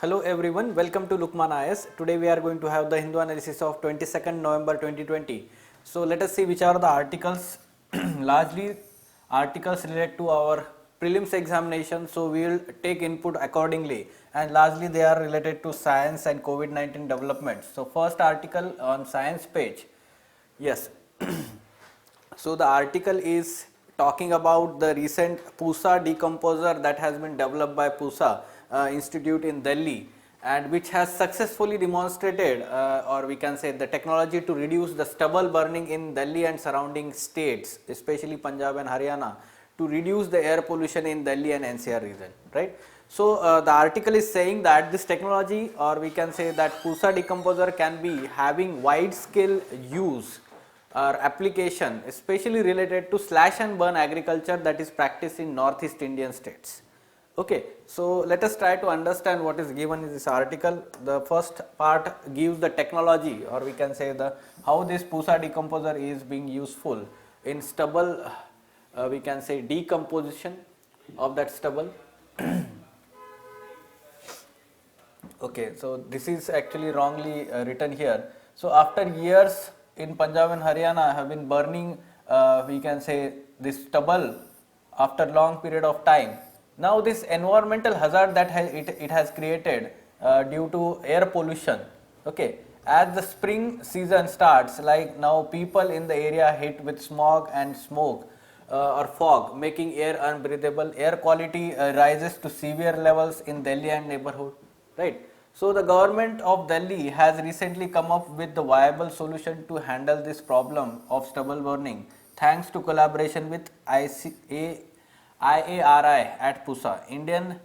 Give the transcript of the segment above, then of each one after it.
Hello everyone, welcome to Lukman IS. Today we are going to have the Hindu analysis of 22nd November 2020. So let us see which are the articles. Largely articles related to our prelims examination, so we will take input accordingly, and largely they are related to science and COVID-19 developments. So first article on science page. Yes. So the article is talking about the recent PUSA decomposer that has been developed by PUSA Institute in Delhi, and which has successfully demonstrated or we can say the technology to reduce the stubble burning in Delhi and surrounding states, especially Punjab and Haryana, to reduce the air pollution in Delhi and NCR region, right. So the article is saying that this technology, or we can say that PUSA decomposer can be having wide scale use or application, especially related to slash and burn agriculture that is practiced in Northeast Indian states. Okay, so let us try to understand what is given in this article. The first part gives the technology, or we can say the how this PUSA decomposer is being useful in stubble, we can say decomposition of that stubble. Okay, so this is actually wrongly written here. So after years in Punjab and Haryana have been burning, we can say this stubble after long period of time. Now this environmental hazard that it has created due to air pollution. Okay, as the spring season starts, like now people in the area hit with smog and smoke or fog, making air unbreathable. Air quality rises to severe levels in Delhi and neighborhood, right. So the government of Delhi has recently come up with the viable solution to handle this problem of stubble burning, thanks to collaboration with IARI at PUSA, Indian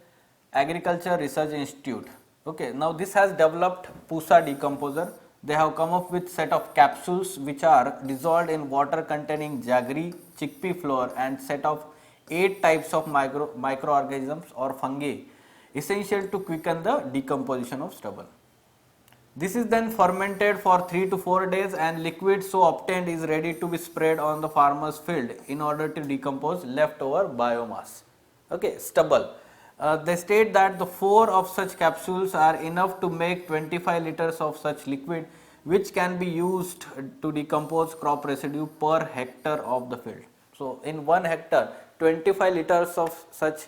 Agriculture Research Institute. Okay, now this has developed PUSA decomposer. They have come up with set of capsules which are dissolved in water containing jaggery, chickpea flour, and set of 8 types of microorganisms or fungi essential to quicken the decomposition of stubble. This is then fermented for 3 to 4 days, and liquid so obtained is ready to be sprayed on the farmer's field in order to decompose leftover biomass. Okay, stubble. They state that the 4 of such capsules are enough to make 25 liters of such liquid, which can be used to decompose crop residue per hectare of the field. So in 1 hectare, 25 liters of such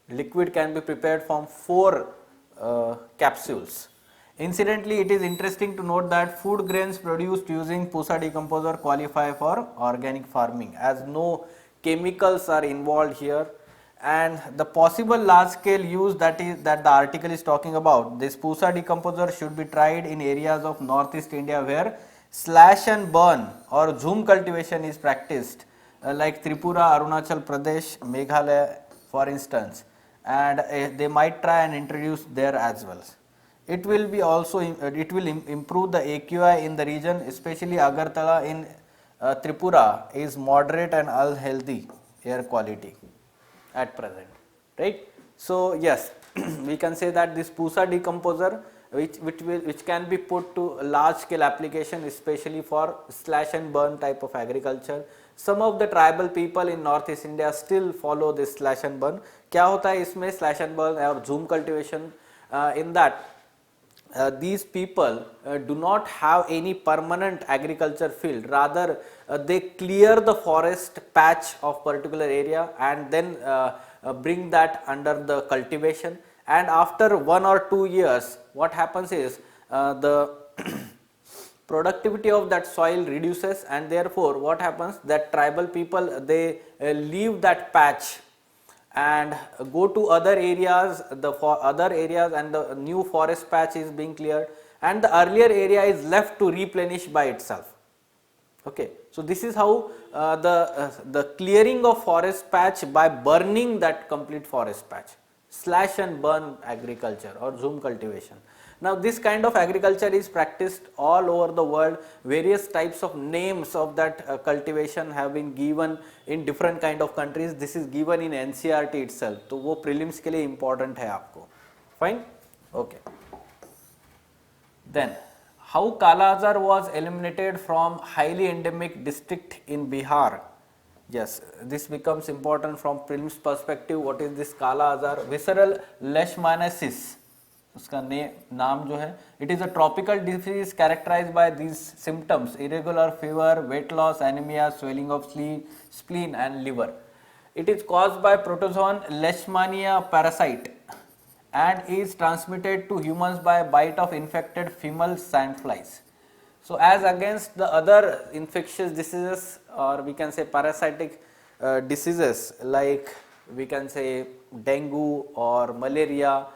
liquid can be prepared from 4 capsules. Incidentally, it is interesting to note that food grains produced using PUSA decomposer qualify for organic farming, as no chemicals are involved here, and the possible large scale use that the article is talking about, this PUSA decomposer should be tried in areas of Northeast India where slash and burn or zoom cultivation is practiced, like Tripura, Arunachal Pradesh, Meghalaya for instance, and they might try and introduce there as well. It will be also improve the AQI in the region, especially Agartala in Tripura is moderate and unhealthy air quality at present, right. So yes, we can say that this PUSA decomposer which can be put to large scale application, especially for slash and burn type of agriculture. Some of the tribal people in Northeast India still follow this slash and burn. क्या होता है इसमें slash and burn और zoom cultivation, in that these people do not have any permanent agriculture field, rather they clear the forest patch of particular area and then bring that under the cultivation, and after 1 or 2 years what happens is the productivity of that soil reduces, and therefore what happens that tribal people they leave that patch and go to other areas, other areas, and the new forest patch is being cleared, and the earlier area is left to replenish by itself. Okay, so this is how the clearing of forest patch by burning that complete forest patch, slash and burn agriculture or zoom cultivation. Now this kind of agriculture is practiced all over the world. Various types of names of that cultivation have been given in different kind of countries. This is given in NCERT itself, तो वो prelims के लिए important है आपको. Fine, okay. Then how Kala Azar was eliminated from highly endemic district in Bihar. Yes, this becomes important from prelims perspective. What is this Kala Azar? Visceral leishmaniasis. उसका नाम जो है, it is a tropical disease characterized by these symptoms: irregular fever, weight loss, anemia, swelling of spleen and liver. It is caused by protozoan leishmania parasite and is transmitted to humans by bite of infected female sandflies. So as against the other infectious diseases, or we can say parasitic diseases like we can say dengue or malaria,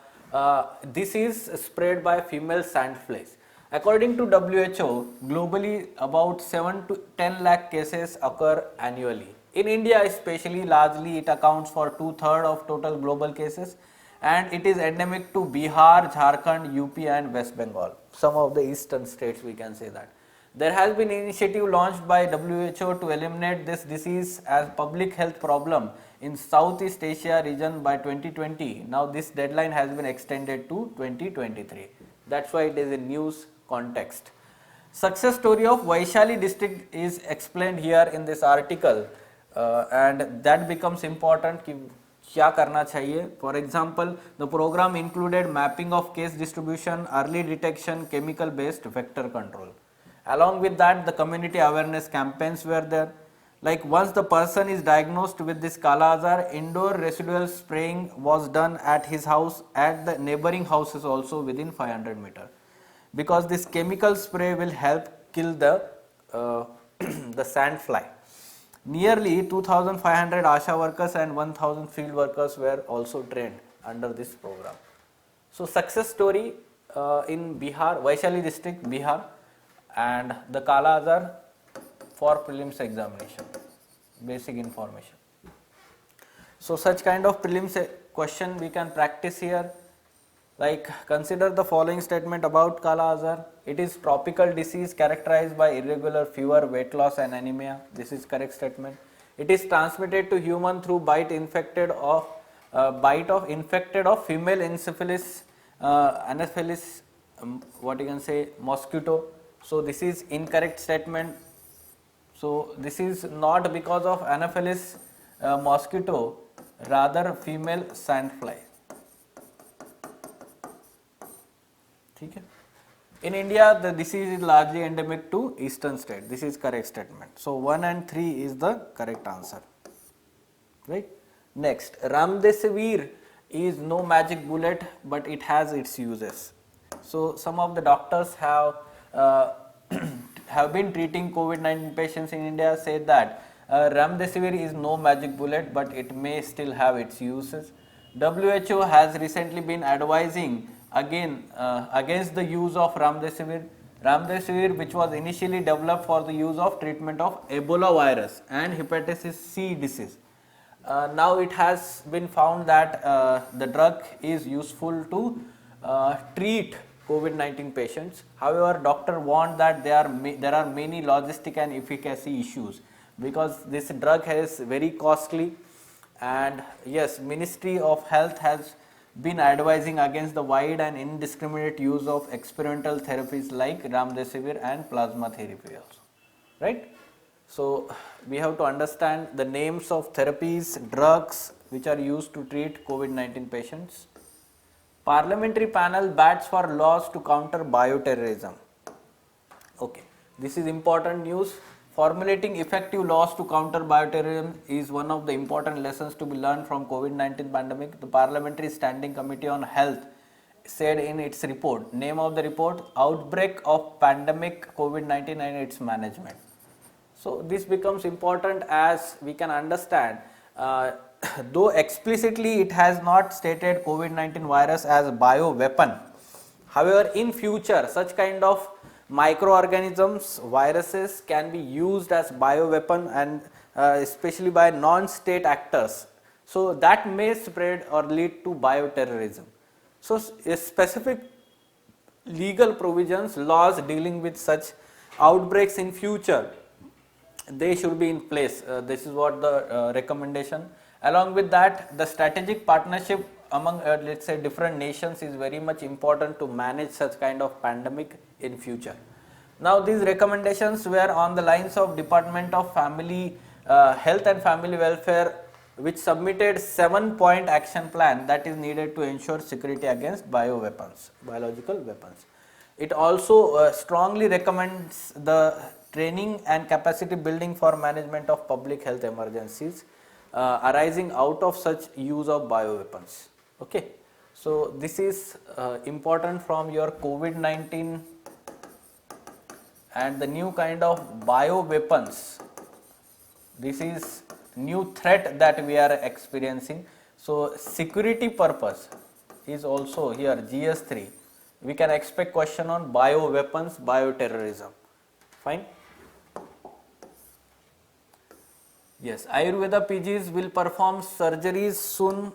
this is spread by female sandflies. According to WHO, globally about 7 to 10 lakh cases occur annually. In India especially, largely it accounts for 2/3 of total global cases, and it is endemic to Bihar, Jharkhand, UP and West Bengal, some of the eastern states we can say that. There has been initiative launched by WHO to eliminate this disease as public health problem in Southeast Asia region by 2020. Now this deadline has been extended to 2023. That's why it is in news context. Success story of Vaishali district is explained here in this article, and that becomes important कि क्या करना चाहिए. For example, the program included mapping of case distribution, early detection, chemical based vector control. Along with that, the community awareness campaigns were there. Like once the person is diagnosed with this Kala Azar, indoor residual spraying was done at his house, at the neighboring houses also within 500 meter, because this chemical spray will help kill the the sand fly. Nearly 2,500 ASHA workers and 1,000 field workers were also trained under this program. So success story in Bihar, Vaishali district, Bihar, and the Kala Azar for prelims examination, basic information. So such kind of prelims question we can practice here. Like consider the following statement about Kala Azar. It is tropical disease characterized by irregular fever, weight loss and anemia. This is correct statement. It is transmitted to human through bite of infected of female Anopheles, what you can say, mosquito. So this is incorrect statement. So this is not because of Anopheles mosquito, rather female sandfly. In India, the disease is largely endemic to eastern state. This is correct statement. So 1 and 3 is the correct answer. Right. Next, Remdesivir is no magic bullet, but it has its uses. So some of the doctors have have been treating COVID-19 patients in India said that Remdesivir is no magic bullet, but it may still have its uses. WHO has recently been advising against the use of Remdesivir. Remdesivir, which was initially developed for the use of treatment of Ebola virus and hepatitis C disease. Now it has been found that the drug is useful to treat COVID-19 patients. However, doctor warned that there are many logistic and efficacy issues because this drug is very costly, and yes, Ministry of Health has been advising against the wide and indiscriminate use of experimental therapies like Remdesivir and plasma therapy also, right? So we have to understand the names of therapies, drugs which are used to treat COVID-19 patients. Parliamentary panel bats for laws to counter bioterrorism. Okay, this is important news. Formulating effective laws to counter bioterrorism is one of the important lessons to be learned from COVID-19 pandemic. The Parliamentary Standing Committee on Health said in its report, name of the report, Outbreak of Pandemic COVID-19 and its Management. So this becomes important as we can understand, though explicitly it has not stated COVID-19 virus as a bioweapon. However, in future such kind of microorganisms, viruses can be used as bioweapon, and especially by non-state actors. So that may spread or lead to bioterrorism. So specific legal provisions, laws dealing with such outbreaks in future, they should be in place. This is what the recommendation. Along with that, the strategic partnership among let's say different nations is very much important to manage such kind of pandemic in future. Now these recommendations were on the lines of Department of Family Health and Family Welfare, which submitted 7-point action plan that is needed to ensure security against biological weapons. It also strongly recommends the training and capacity building for management of public health emergencies arising out of such use of bioweapons. Okay, so this is important from your COVID-19 and the new kind of bioweapons. This is new threat that we are experiencing. So security purpose is also here GS3. We can expect question on bioweapons, bioterrorism. Fine. Yes, Ayurveda PGs will perform surgeries soon.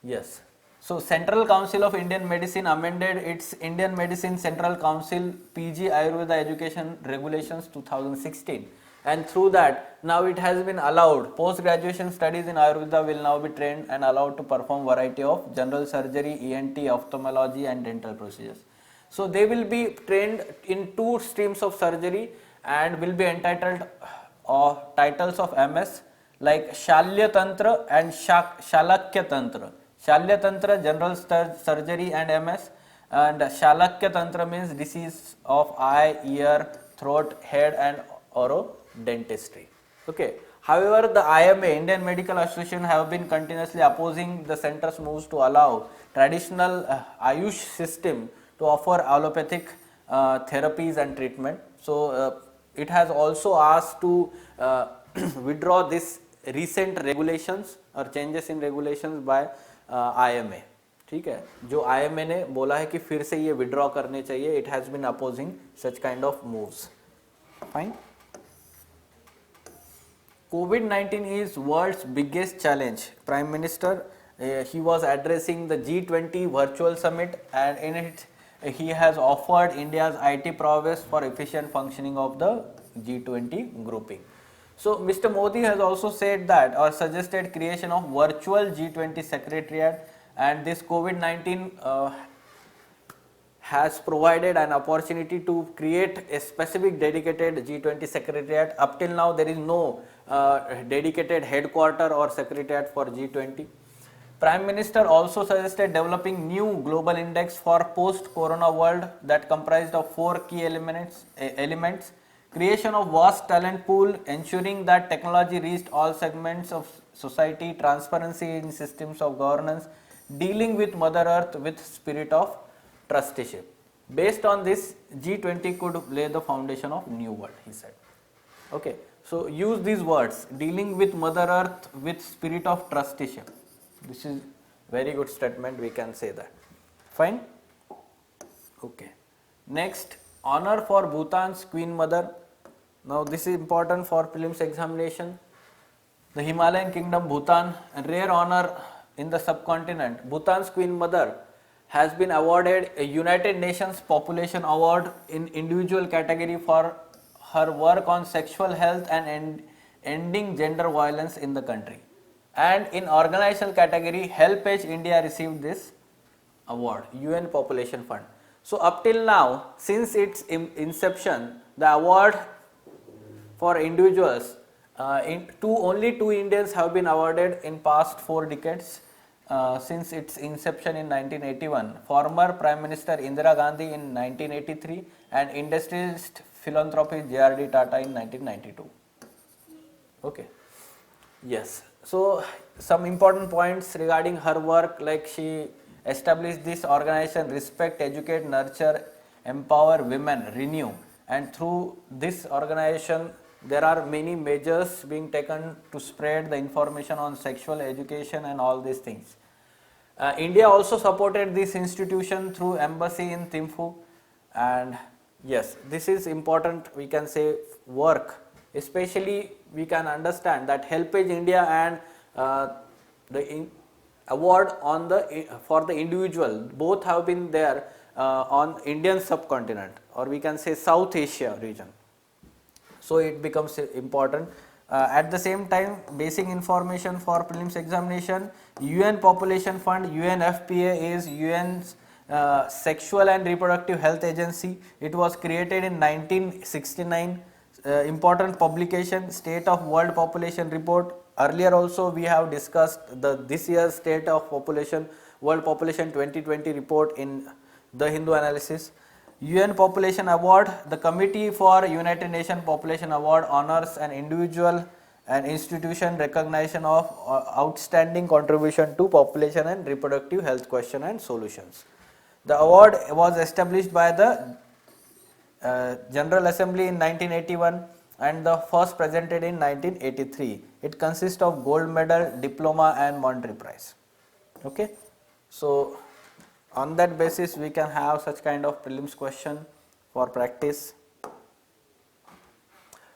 Yes. So Central Council of Indian Medicine amended its Indian Medicine Central Council PG Ayurveda Education Regulations 2016, and through that now it has been allowed post graduation studies in Ayurveda will now be trained and allowed to perform variety of general surgery, ENT, ophthalmology and dental procedures. So they will be trained in 2 streams of surgery and will be entitled titles of MS like Shalya Tantra and Shalakya Tantra. Shalya Tantra general surgery and MS, and Shalakya Tantra means disease of eye, ear, throat, head and orodentistry. Okay. However, the IMA, Indian Medical Association, have been continuously opposing the center's moves to allow traditional Ayush system to offer allopathic therapies and treatment. So it has also asked to withdraw this recent regulations or changes in regulations by IMA. ठीक है, जो IMA ने बोला है कि फिर से ये withdraw करने चाहिए. It has been opposing such kind of moves. Fine. COVID-19 is world's biggest challenge. Prime Minister, he was addressing the G20 virtual summit, and in it he has offered India's IT prowess for efficient functioning of the G20 grouping. So Mr. Modi has also said that or suggested creation of virtual G20 secretariat, and this COVID-19 has provided an opportunity to create a specific dedicated G20 secretariat. Up till now there is no dedicated headquarter or secretariat for G20. Prime Minister also suggested developing new global index for post-corona world that comprised of 4 key elements, creation of vast talent pool, ensuring that technology reached all segments of society, transparency in systems of governance, dealing with Mother Earth with spirit of trusteeship. Based on this, G20 could lay the foundation of new world, he said. Okay, so use these words, dealing with Mother Earth with spirit of trusteeship. This is very good statement, we can say that. Fine. Okay. Next, honor for Bhutan's Queen Mother. Now this is important for prelims examination. The Himalayan Kingdom Bhutan, a rare honor in the subcontinent. Bhutan's Queen Mother has been awarded a United Nations Population Award in individual category for her work on sexual health and ending gender violence in the country. And in organizational category, HelpAge India received this award, UN Population Fund. So up till now, since its inception, the award for individuals, only 2 Indians have been awarded in past 4 decades. Since its inception in 1981, former Prime Minister Indira Gandhi in 1983 and industrialist philanthropist J.R.D. Tata in 1992. Okay. Yes. So some important points regarding her work, like she established this organization Respect, Educate, Nurture, Empower Women, Renew, and through this organization there are many measures being taken to spread the information on sexual education and all these things. India also supported this institution through embassy in Thimphu, and yes, this is important, we can say, work. Especially we can understand that HelpAge India and the award on for the individual, both have been there on Indian subcontinent, or we can say South Asia region. So it becomes important. At the same time, basic information for prelims examination, UN Population Fund, UNFPA is UN's Sexual and Reproductive Health Agency. It was created in 1969 important publication, State of World Population Report. Earlier also we have discussed this year's State of Population, World Population 2020 report in the Hindu Analysis. UN Population Award, the Committee for United Nations Population Award honors an individual and institution recognition of outstanding contribution to population and reproductive health question and solutions. The award was established by the General Assembly in 1981 and the first presented in 1983. It consists of gold medal, diploma and monetary prize. Okay. So, on that basis we can have such kind of prelims question for practice.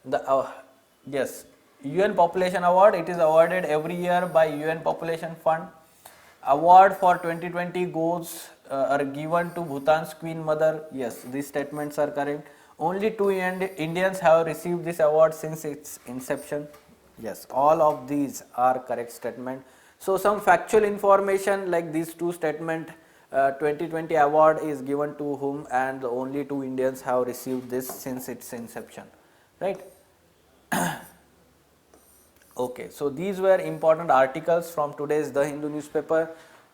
The yes, UN Population Award, it is awarded every year by UN Population Fund. Award for 2020 goes are given to Bhutan's Queen Mother. Yes, these statements are correct. Only 2 Indians have received this award since its inception. Yes, all of these are correct statement. So, some factual information like these 2 statement, 2020 award is given to whom, and only 2 Indians have received this since its inception, right? Okay, so these were important articles from today's The Hindu newspaper.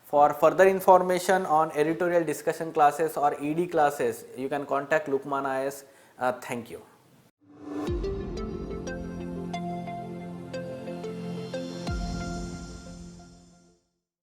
For further information on editorial discussion classes or ED classes, you can contact Lukman IAS. Thank you.